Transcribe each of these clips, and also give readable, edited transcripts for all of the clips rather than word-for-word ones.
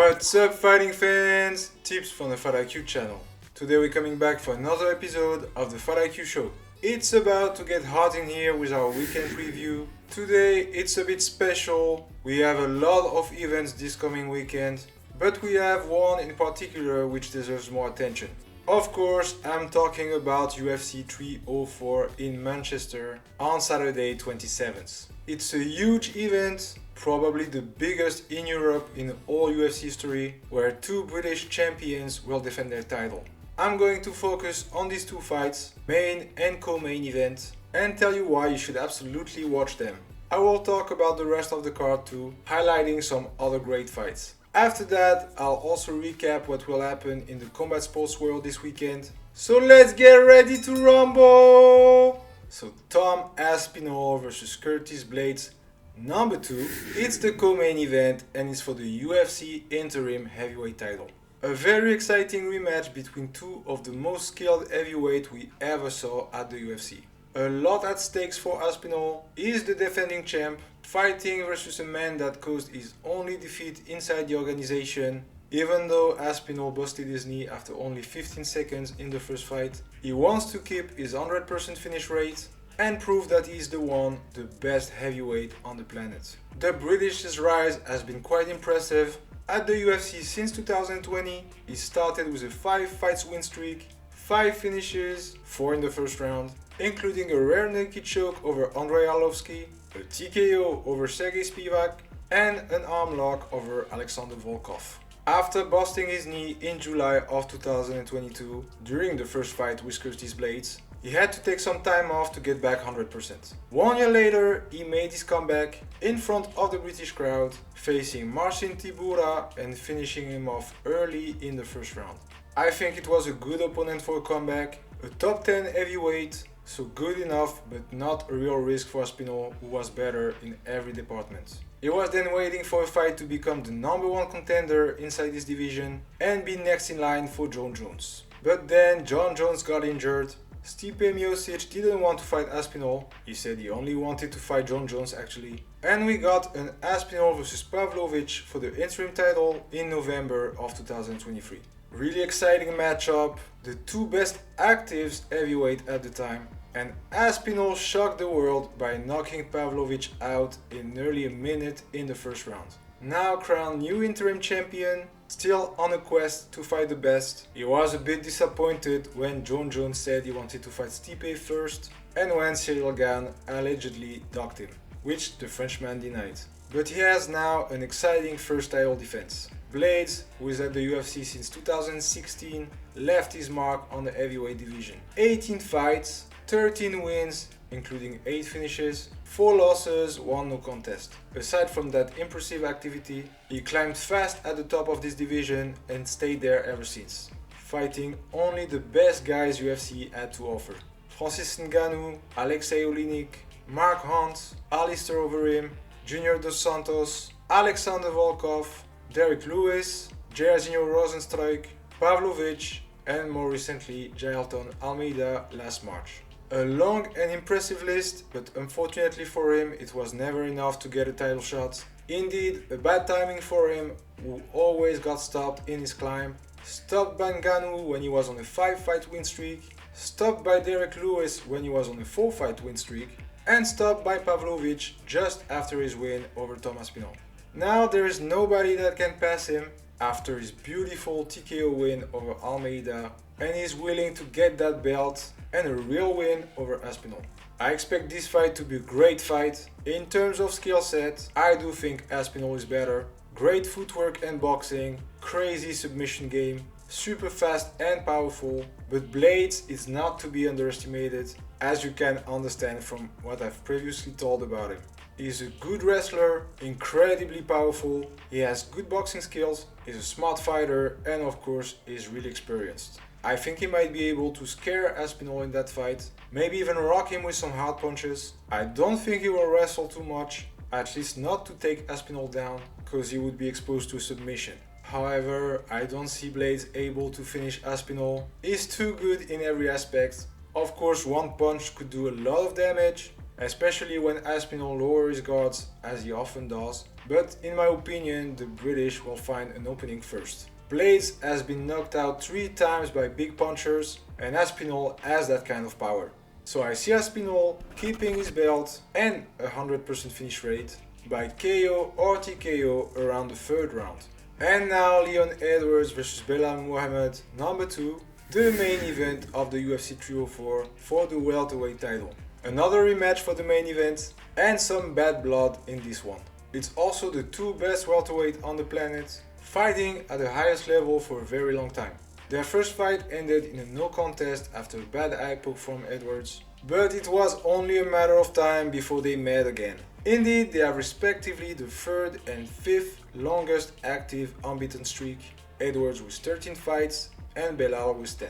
What's up, fighting fans? Tibz from the Fight IQ channel. Today we're coming back for another episode of the Fight IQ show. It's about to get hot in here with our weekend preview. Today it's a bit special. We have a lot of events this coming weekend, but we have one in particular which deserves more attention. Of course, I'm talking about UFC 304 in Manchester on Saturday 27th. It's a huge event, probably the biggest in Europe in all UFC history, where two British champions will defend their title. I'm going to focus on these two fights, main and co-main event, and tell you why you should absolutely watch them. I will talk about the rest of the card too, highlighting some other great fights. After that, I'll also recap what will happen in the combat sports world this weekend. So let's get ready to rumble! So Tom Aspinall versus Curtis Blaydes, number 2. It's the co-main event and it's for the UFC Interim Heavyweight Title. A very exciting rematch between two of the most skilled heavyweights we ever saw at the UFC. A lot at stakes for Aspinall. He is the defending champ, fighting versus a man that caused his only defeat inside the organization. Even though Aspinall busted his knee after only 15 seconds in the first fight, he wants to keep his 100% finish rate and prove that he is the best heavyweight on the planet. The British's rise has been quite impressive. At the UFC since 2020, he started with a 5 fights win streak, 5 finishes, 4 in the first round, including a rare naked choke over Andrei Arlovski, a TKO over Sergey Spivak, and an arm lock over Alexander Volkov. After busting his knee in July of 2022 during the first fight with Curtis Blaydes, he had to take some time off to get back 100%. 1 year later, he made his comeback in front of the British crowd, facing Marcin Tybura and finishing him off early in the first round. I think it was a good opponent for a comeback, a top 10 heavyweight, so good enough but not a real risk for Aspinall, who was better in every department. He was then waiting for a fight to become the number 1 contender inside this division and be next in line for Jon Jones. But then Jon Jones got injured. Stipe Miocic didn't want to fight Aspinall. He said he only wanted to fight Jon Jones actually. And we got an Aspinall vs Pavlovich for the interim title in November of 2023. Really exciting matchup, the two best active heavyweight at the time, and Aspinall shocked the world by knocking Pavlovich out in nearly a minute in the first round. Now crowned new interim champion, still on a quest to fight the best. He was a bit disappointed when Jon Jones said he wanted to fight Stipe first and when Cyril Gane allegedly docked him, which the Frenchman denied. But he has now an exciting first title defense. Blaydes, who is at the UFC since 2016, left his mark on the heavyweight division. 18 fights, 13 wins, including 8 finishes, 4 losses, 1 no contest. Aside from that impressive activity, he climbed fast at the top of this division and stayed there ever since, fighting only the best guys UFC had to offer. Francis Ngannou, Alexei Oleinik, Mark Hunt, Alistair Overeem, Junior Dos Santos, Alexander Volkov, Derek Lewis, Jairzinho Rozenstruik, Pavlovich, and more recently Jailton Almeida last March. A long and impressive list, but unfortunately for him it was never enough to get a title shot. Indeed, a bad timing for him, who always got stopped in his climb. Stopped by Ngannou when he was on a 5 fight win streak, stopped by Derek Lewis when he was on a 4 fight win streak, and stopped by Pavlovich just after his win over Tom Aspinall. Now there is nobody that can pass him after his beautiful TKO win over Almeida, and he's willing to get that belt and a real win over Aspinall. I expect this fight to be a great fight. In terms of skill set, I do think Aspinall is better. Great footwork and boxing, crazy submission game, super fast and powerful, but Blaydes is not to be underestimated, as you can understand from what I've previously told about him. He's a good wrestler, incredibly powerful, he has good boxing skills, he's a smart fighter, and of course he's really experienced. I think he might be able to scare Aspinall in that fight, maybe even rock him with some hard punches. I don't think he will wrestle too much, at least not to take Aspinall down, because he would be exposed to submission. However, I don't see Blaydes able to finish Aspinall. He's too good in every aspect. Of course, one punch could do a lot of damage, especially when Aspinall lowers his guards as he often does, but in my opinion the British will find an opening first. Blaydes has been knocked out 3 times by big punchers and Aspinall has that kind of power. So I see Aspinall keeping his belt and a 100% finish rate by KO or TKO around the 3rd round. And now Leon Edwards vs Belal Muhammad number 2, the main event of the UFC 304 for the welterweight title. Another rematch for the main event and some bad blood in this one. It's also the 2 best welterweight on the planet, fighting at the highest level for a very long time. Their first fight ended in a no contest after a bad eye poke from Edwards, but it was only a matter of time before they met again. Indeed, they have respectively the 3rd and 5th longest active unbeaten streak, Edwards with 13 fights and Belal with 10.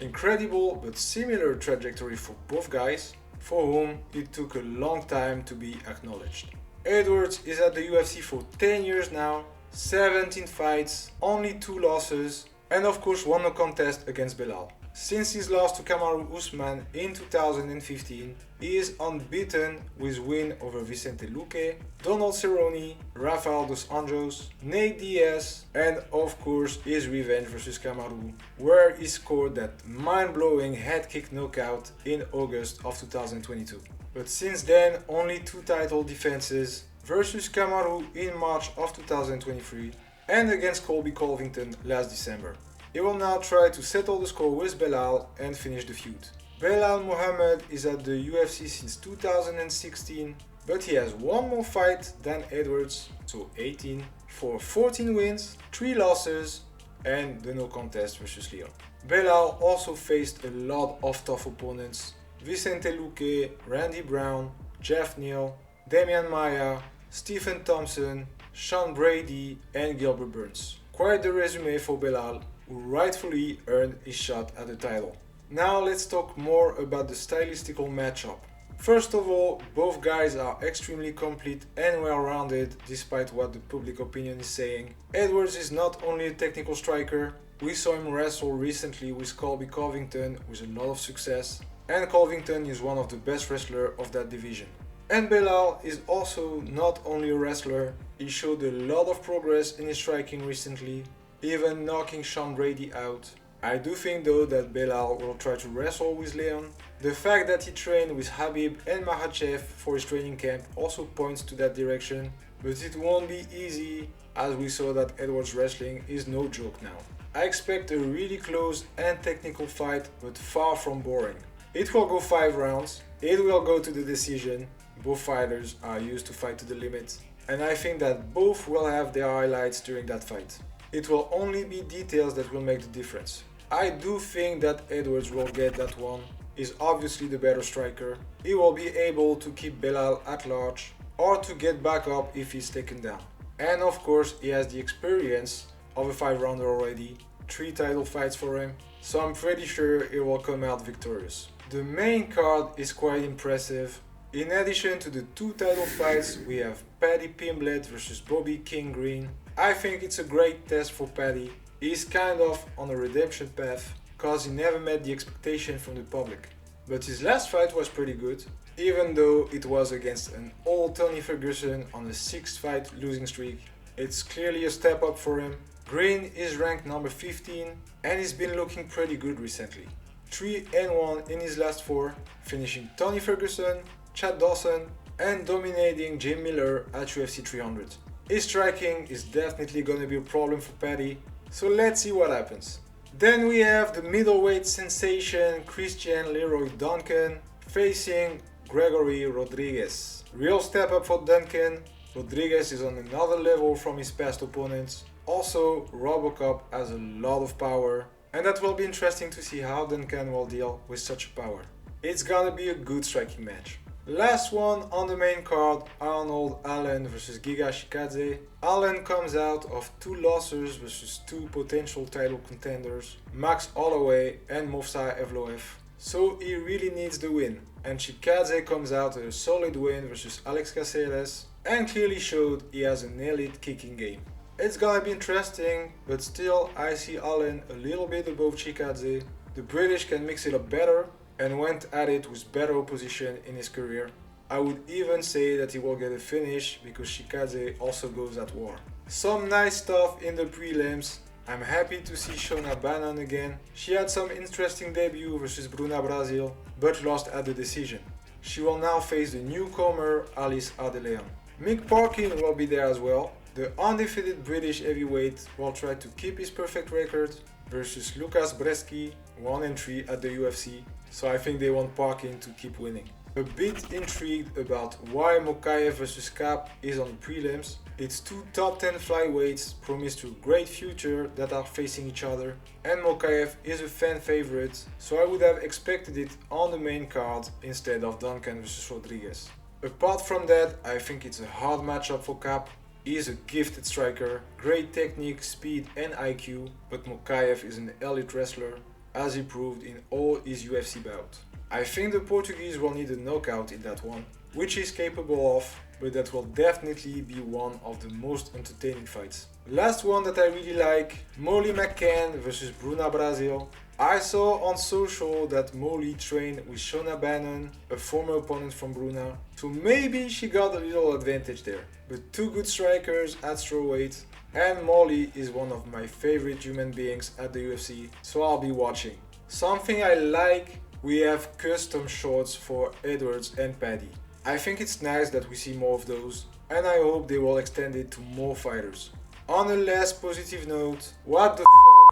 Incredible but similar trajectory for both guys, for whom it took a long time to be acknowledged. Edwards is at the UFC for 10 years now, 17 fights, only 2 losses, and of course won no contest against Belal. Since his loss to Kamaru Usman in 2015, he is unbeaten with win over Vicente Luque, Donald Cerrone, Rafael dos Anjos, Nate Diaz, and of course his revenge versus Kamaru, where he scored that mind-blowing head kick knockout in August of 2022. But since then, only 2 title defenses versus Kamaru in March of 2023 and against Colby Covington last December. He will now try to settle the score with Belal and finish the feud. Belal Muhammad is at the UFC since 2016, but he has 1 more fight than Edwards, so 18, for 14 wins, 3 losses, and the no contest versus Leon. Belal also faced a lot of tough opponents: Vicente Luque, Randy Brown, Jeff Neal, Damian Maia, Stephen Thompson, Sean Brady, and Gilbert Burns. Quite the resume for Belal, who rightfully earned his shot at the title. Now let's talk more about the stylistical matchup. First of all, both guys are extremely complete and well-rounded despite what the public opinion is saying. Edwards is not only a technical striker, we saw him wrestle recently with Colby Covington with a lot of success, and Covington is one of the best wrestlers of that division. And Belal is also not only a wrestler, he showed a lot of progress in his striking recently, even knocking Sean Brady out. I do think though that Belal will try to wrestle with Leon. The fact that he trained with Khabib and Makhachev for his training camp also points to that direction, but it won't be easy as we saw that Edwards wrestling is no joke now. I expect a really close and technical fight, but far from boring. It will go 5 rounds, it will go to the decision. Both fighters are used to fight to the limit, and I think that both will have their highlights during that fight. It will only be details that will make the difference. I do think that Edwards will get that one. He's obviously the better striker. He will be able to keep Belal at large or to get back up if he's taken down. And of course he has the experience of a 5-rounder already, 3 title fights for him, so I'm pretty sure he will come out victorious. The main card is quite impressive. In addition to the 2 title fights, we have Paddy Pimblett versus Bobby King Green. I think it's a great test for Paddy. He's kind of on a redemption path, cause he never met the expectation from the public. But his last fight was pretty good, even though it was against an old Tony Ferguson on a 6-fight losing streak. It's clearly a step up for him. Green is ranked number 15 and he's been looking pretty good recently. 3-1 in his last 4, finishing Tony Ferguson, Chad Dawson, and dominating Jim Miller at UFC 300. His striking is definitely gonna be a problem for Paddy, so let's see what happens. Then we have the middleweight sensation Christian Leroy Duncan facing Gregory Rodriguez. Real step up for Duncan. Rodriguez is on another level from his past opponents. Also, Robocop has a lot of power, and that will be interesting to see how Duncan will deal with such power. It's gonna be a good striking match. Last one on the main card, Arnold Allen vs Giga Chikadze. Allen comes out of 2 losses versus 2 potential title contenders, Max Holloway and Movsar Evloev. So he really needs the win. And Chikadze comes out a solid win versus Alex Caceres and clearly showed he has an elite kicking game. It's gonna be interesting, but still I see Allen a little bit above Chikadze. The British can mix it up better and went at it with better opposition in his career. I would even say that he will get a finish because Shikaze also goes at war. Some nice stuff in the prelims. I'm happy to see Shona Bannon again. She had some interesting debut versus Bruna Brazil, but lost at the decision. She will now face the newcomer Alice Adeleon. Mick Parkin will be there as well. The undefeated British heavyweight will try to keep his perfect record versus Lukas Breski, 1-3 at the UFC, so I think they want Parkin to keep winning. A bit intrigued about why Mokaev vs Kaap is on the prelims. It's two top 10 flyweights promised to a great future that are facing each other, and Mokaev is a fan favorite, so I would have expected it on the main card instead of Duncan vs Rodriguez. Apart from that, I think it's a hard matchup for Kaap. He is a gifted striker, great technique, speed and IQ, but Mokaev is an elite wrestler, as he proved in all his UFC bouts. I think the Portuguese will need a knockout in that one, which he's capable of, but that will definitely be one of the most entertaining fights. Last one that I really like, Molly McCann vs Bruna Brazil. I saw on social that Molly trained with Shona Bannon, a former opponent from Bruna, so maybe she got a little advantage there. But two good strikers at strawweight, and Molly is one of my favorite human beings at the UFC, so I'll be watching. Something I like, we have custom shorts for Edwards and Paddy. I think it's nice that we see more of those, and I hope they will extend it to more fighters. On a less positive note, what the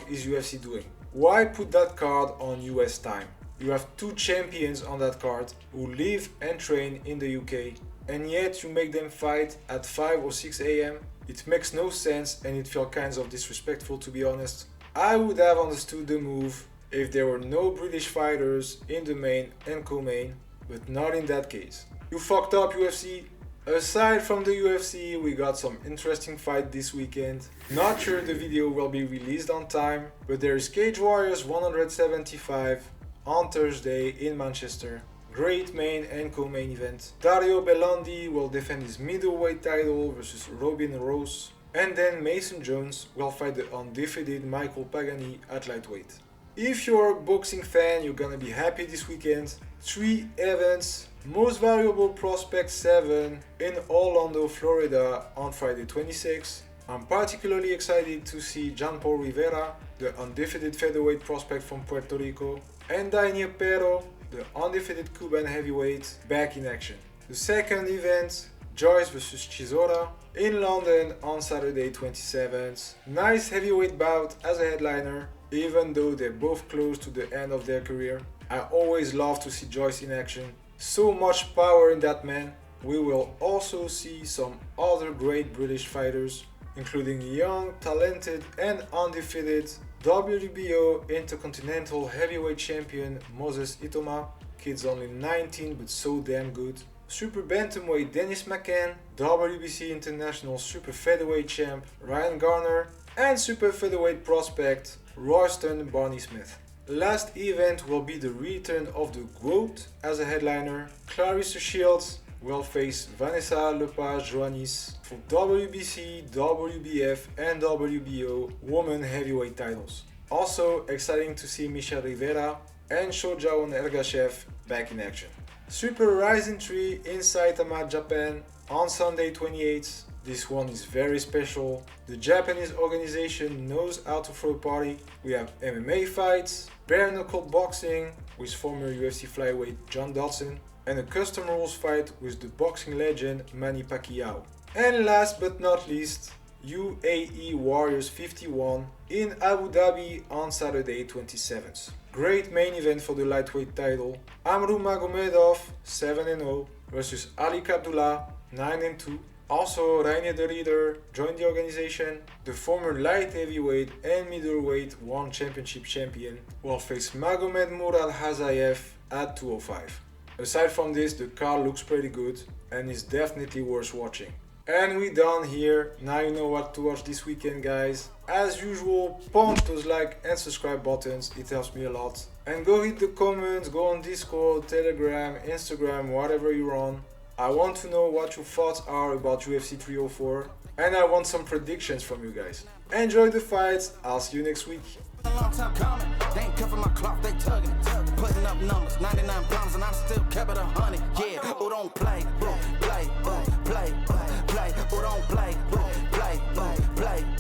f*** is UFC doing? Why put that card on US time? You have two champions on that card who live and train in the UK, and yet you make them fight at 5 or 6 AM? It makes no sense and it felt kind of disrespectful, to be honest. I would have understood the move if there were no British fighters in the main and co-main, but not in that case. You fucked up, UFC. Aside from the UFC, we got some interesting fight this weekend. Not sure the video will be released on time, but there is Cage Warriors 175 on Thursday in Manchester. Great main and co-main event. Dario Bellondi will defend his middleweight title versus Robin Rose, and then Mason Jones will fight the undefeated Michael Pagani at lightweight. If you're a boxing fan, you're gonna be happy this weekend. 3 events, most valuable prospect 7 in Orlando, Florida on Friday 26. I'm particularly excited to see Jean Paul Rivera, the undefeated featherweight prospect from Puerto Rico, and Daniel Pero, the undefeated Cuban heavyweight, back in action. The second event, Joyce vs Chisora in London on Saturday 27th. Nice heavyweight bout as a headliner, even though they're both close to the end of their career. I always love to see Joyce in action. So much power in that man. We will also see some other great British fighters, including young, talented and undefeated WBO Intercontinental Heavyweight Champion Moses Itoma, kid's only 19 but so damn good. Super Bantamweight Dennis McCann, WBC International Super Featherweight Champ Ryan Garner, and Super Featherweight prospect Royston Barney Smith. Last event will be the return of the GOAT as a headliner. Clarissa Shields will face Vanessa Lepage Joannis for WBC, WBF and WBO Women Heavyweight titles. Also exciting to see Michelle Rivera and Shojaon Ergashev back in action. Super Rising 3 in Saitama, Japan on Sunday 28th. This one is very special. The Japanese organization knows how to throw a party. We have MMA fights, bare knuckle boxing with former UFC flyweight John Dodson, and a custom rules fight with the boxing legend Manny Pacquiao. And last but not least, UAE Warriors 51 in Abu Dhabi on Saturday 27th. Great main event for the lightweight title. Amru Magomedov 7-0 versus Ali Abdullah 9-2. Also, Rainier de Ridder joined the organization. The former light heavyweight and middleweight world championship champion will face Magomed Murad Hazayev at 205. Aside from this, the card looks pretty good and is definitely worth watching. And we done here. Now you know what to watch this weekend, guys. As usual, punch those like and subscribe buttons, it helps me a lot. And go hit the comments, go on Discord, Telegram, Instagram, whatever you're on. I want to know what your thoughts are about UFC 304, and I want some predictions from you guys. Enjoy the fights, I'll see you next week. A long time coming, they ain't cuffing my cloth, they tugging. Putting up numbers, 99 pounds, and I still kept it 100. Yeah, who don't play, play, play, play, play, who don't play, play, play.